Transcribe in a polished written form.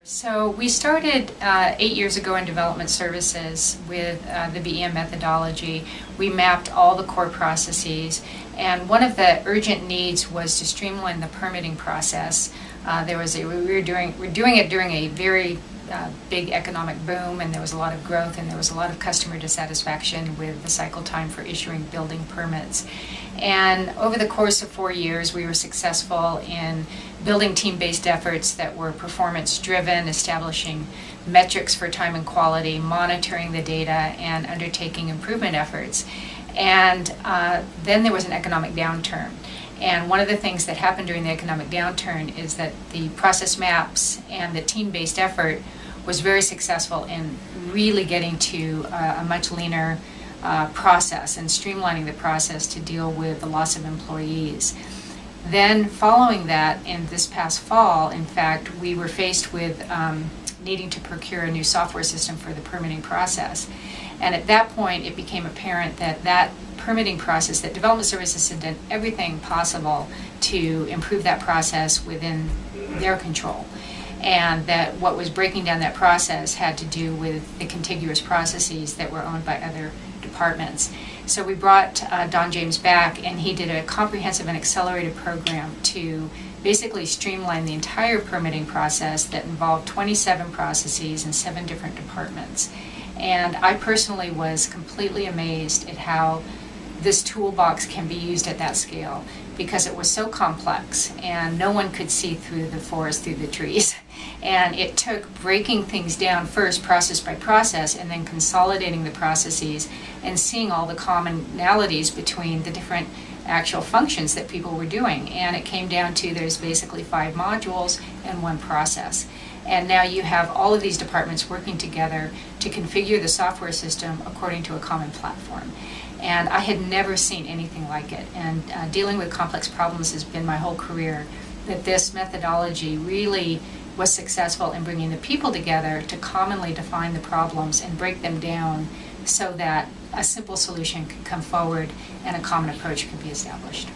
So we started 8 years ago in development services with the BEM methodology. We mapped all the core processes, and one of the urgent needs was to streamline the permitting process. We're doing it during a very big economic boom, and there was a lot of growth, and there was a lot of customer dissatisfaction with the cycle time for issuing building permits. And over the course of 4 years, we were successful in building team-based efforts that were performance-driven, establishing metrics for time and quality, monitoring the data, and undertaking improvement efforts. And then there was an economic downturn. And one of the things that happened during the economic downturn is that the process maps and the team-based effort was very successful in really getting to a much leaner process and streamlining the process to deal with the loss of employees. Then following that, in this past fall, in fact, we were faced with needing to procure a new software system for the permitting process. And at that point, it became apparent that that permitting process, that development services had done everything possible to improve that process within their control. And that what was breaking down that process had to do with the contiguous processes that were owned by other departments. So we brought Don James back, and he did a comprehensive and accelerated program to basically streamline the entire permitting process that involved 27 processes in 7 different departments. And I personally was completely amazed at how this toolbox can be used at that scale, because it was so complex and no one could see through the forest through the trees. And it took breaking things down first, process by process, and then consolidating the processes and seeing all the commonalities between the different actual functions that people were doing. And it came down to there's basically 5 modules and 1 process. And now you have all of these departments working together to configure the software system according to a common platform. And I had never seen anything like it. And dealing with complex problems has been my whole career, that this methodology really was successful in bringing the people together to commonly define the problems and break them down so that a simple solution could come forward and a common approach could be established.